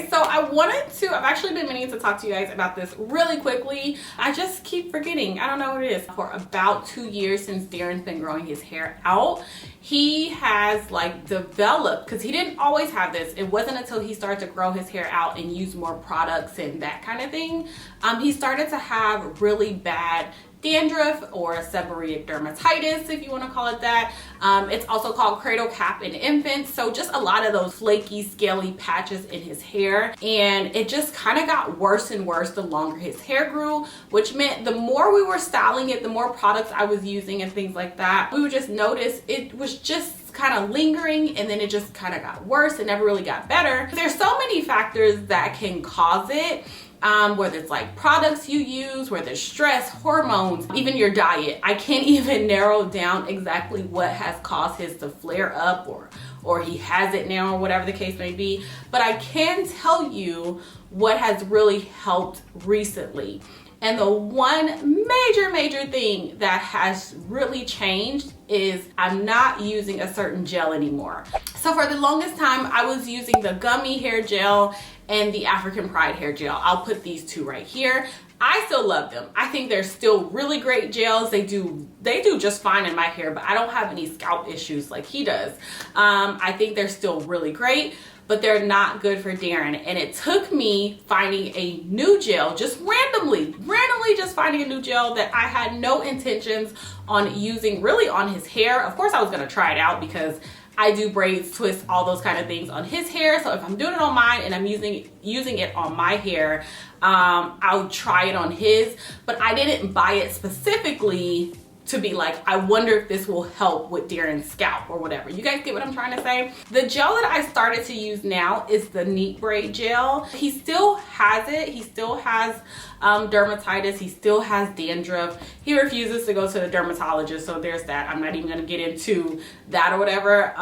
guys, so I've actually been meaning to talk to you guys about this really quickly. I just keep forgetting. I don't know what it is. For about 2 years since Darren's been growing his hair out, he has like developed, because he didn't always have this. It wasn't until he started to grow his hair out and use more products and that kind of thing, he started to have really bad dandruff or seborrheic dermatitis, if you want to call it that. It's also called cradle cap in infants. So just a lot of those flaky, scaly patches in his hair, and it just kind of got worse and worse the longer his hair grew, which meant the more we were styling it, the more products I was using and things like that, we would just notice it was just kind of lingering, and then it just kind of got worse and never really got better. There's so many factors that can cause it. Whether it's like products you use, whether it's stress, hormones, even your diet. I can't even narrow down exactly what has caused his to flare up, or he has it now, or whatever the case may be. But I can tell you what has really helped recently. And the one major thing that has really changed is I'm not using a certain gel anymore. So for the longest time, I was using the gummy hair gel and the African Pride hair gel. I'll put these two right here. I still love them. I think they're still really great gels. They do just fine in my hair, but I don't have any scalp issues like he does. I think they're still really great, but they're not good for Darren. And it took me finding a new gel, just randomly just finding a new gel that I had no intentions on using really on his hair. Of course I was gonna try it out because I do braids, twists, all those kind of things on his hair. So if I'm doing it on mine and I'm using it on my hair, I'll try it on his. But I didn't buy it specifically to be like, I wonder if this will help with Darren's scalp or whatever. You guys get what I'm trying to say? The gel that I started to use now is the Neat Braid gel. He still has it. He still has dermatitis. He still has dandruff. He refuses to go to the dermatologist, so there's that. I'm not even gonna get into that or whatever.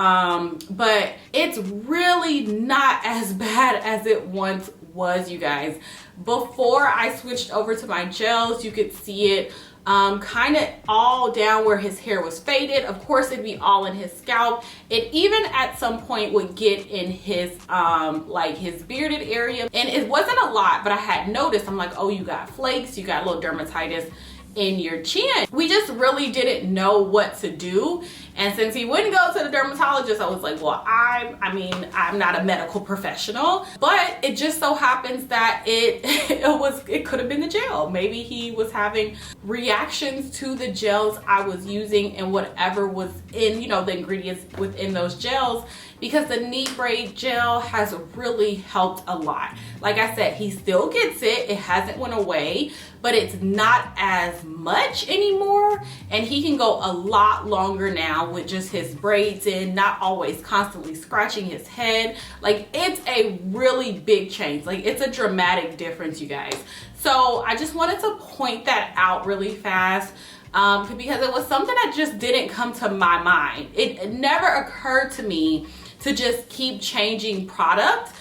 But it's really not as bad as it once was, you guys. Before I switched over to my gels, you could see it kind of all down where his hair was faded. Of course, it'd be all in his scalp. It even at some point would get in his like his bearded area, and it wasn't a lot, but I had noticed, I'm like, oh, you got flakes, you got a little dermatitis in your chin. We just really didn't know what to do. And since he wouldn't go to the dermatologist, I was like, well, I mean, I'm not a medical professional, but it just so happens that it could have been the gel. Maybe he was having reactions to the gels I was using and whatever was in, you know, the ingredients within those gels, because the Neat Braid gel has really helped a lot. Like I said, he still gets it. It hasn't went away, but it's not as much anymore. And he can go a lot longer now with just his braids in, not always constantly scratching his head. Like, it's a really big change. Like, it's a dramatic difference, you guys. So I just wanted to point that out really fast. Because it was something that just didn't come to my mind. It never occurred to me to just keep changing product.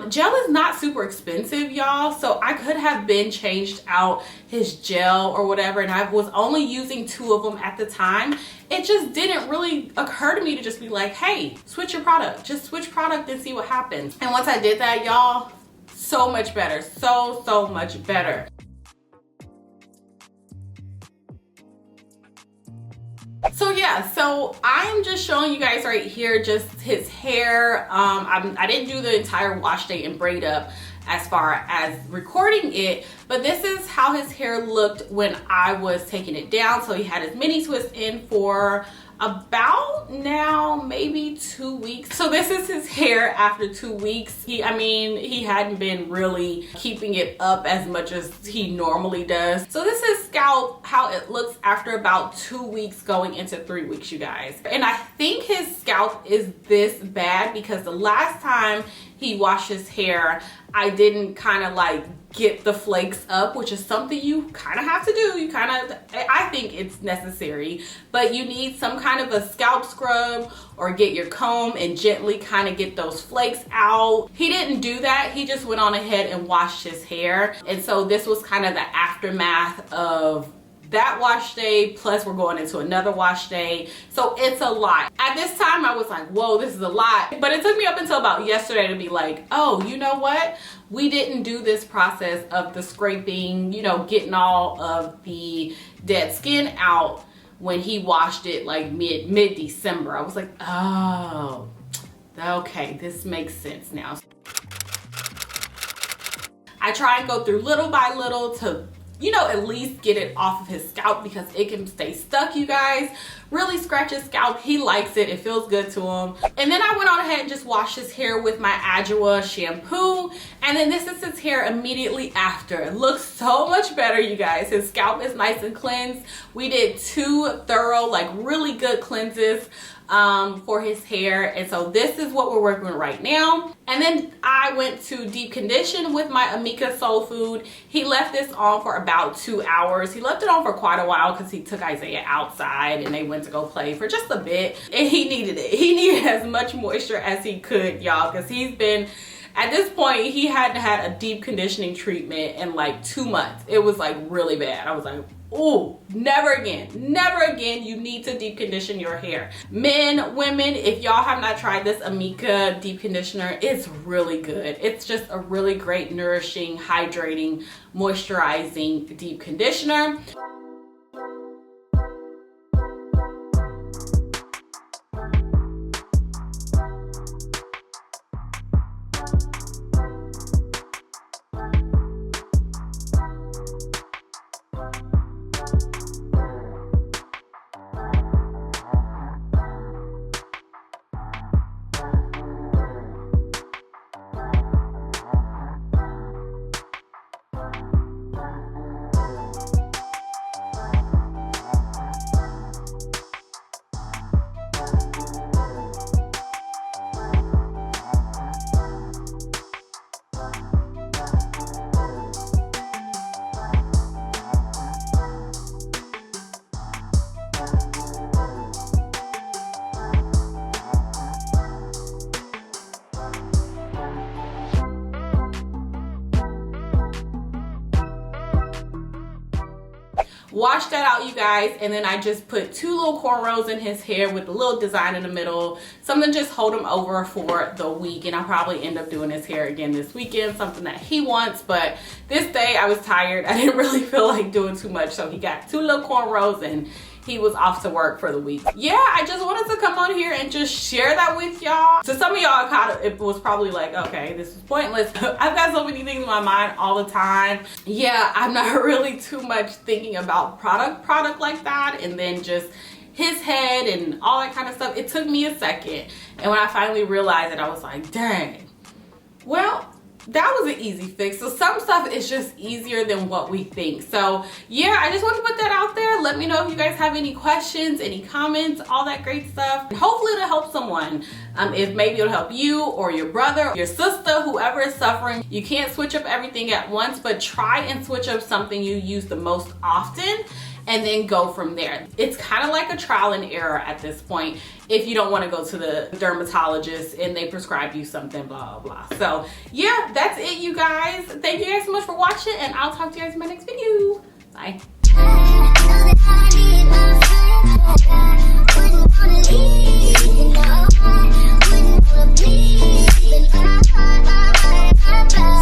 Gel is not super expensive, y'all, so I could have been changed out his gel or whatever, and I was only using 2 of them at the time. It just didn't really occur to me to just be like, hey, switch your product. Just switch product and see what happens. And once I did that, y'all, so much better. So much better. So yeah, so I'm just showing you guys right here just his hair. I didn't do the entire wash day and braid up as far as recording it, but this is how his hair looked when I was taking it down. So he had his mini twist in for about now maybe 2 weeks. So this is his hair after 2 weeks. He hadn't been really keeping it up as much as he normally does. So this is scalp, how it looks after about 2 weeks going into 3 weeks, you guys. And I think his scalp is this bad because the last time he washed his hair, I didn't kind of like get the flakes up, which is something you kind of have to do. I think it's necessary, but you need some kind of a scalp scrub or get your comb and gently kind of get those flakes out. He didn't do that. He just went on ahead and washed his hair. And so this was kind of the aftermath of that wash day, plus we're going into another wash day, so it's a lot. At this time I was like, whoa, this is a lot. But it took me up until about yesterday to be like, oh, you know what, we didn't do this process of the scraping, you know, getting all of the dead skin out when he washed it like mid-December. I was like, oh, okay, this makes sense now. I try and go through little by little to, you know, at least get it off of his scalp because it can stay stuck, you guys. Really scratch his scalp. He likes it. It feels good to him. And then I went on ahead and just washed his hair with my Adjua shampoo. And then this is his hair immediately after. It looks so much better, you guys. His scalp is nice and cleansed. We did 2 thorough, like really good cleanses for his hair, and so this is what we're working with right now. And then I went to deep condition with my Amika Soul Food. He left this on for about 2 hours. He left it on for quite a while because he took Isaiah outside and they went to go play for just a bit, and he needed it. He needed as much moisture as he could, y'all, because he's been, at this point, he hadn't had a deep conditioning treatment in like 2 months. It was like really bad. I was like, oh, never again, never again. You need to deep condition your hair. Men, women, if y'all have not tried this Amika deep conditioner, it's really good. It's just a really great, nourishing, hydrating, moisturizing deep conditioner. Wash that out, you guys, and then I just put 2 little cornrows in his hair with a little design in the middle, something just hold him over for the week. And I'll probably end up doing his hair again this weekend, something that he wants. But this day I was tired. I didn't really feel like doing too much, so he got 2 little cornrows and he was off to work for the week. Yeah, I just wanted to come on here and just share that with y'all. So some of y'all it was probably like, okay, this is pointless. I've got so many things in my mind all the time. Yeah, I'm not really too much thinking about product like that, and then just his head and all that kind of stuff. It took me a second, and when I finally realized it, I was like, dang, well, that was an easy fix. So some stuff is just easier than what we think. So yeah, I just want to put that out there. Let me know if you guys have any questions, any comments, all that great stuff. And hopefully it'll help someone. If maybe it'll help you or your brother, your sister, whoever is suffering. You can't switch up everything at once, but try and switch up something you use the most often and then go from there. It's kind of like a trial and error at this point if you don't want to go to the dermatologist and they prescribe you something, blah, blah. So yeah, that's it, you guys. Thank you guys so much for watching, and I'll talk to you guys in my next video. Bye. Wouldn't wanna be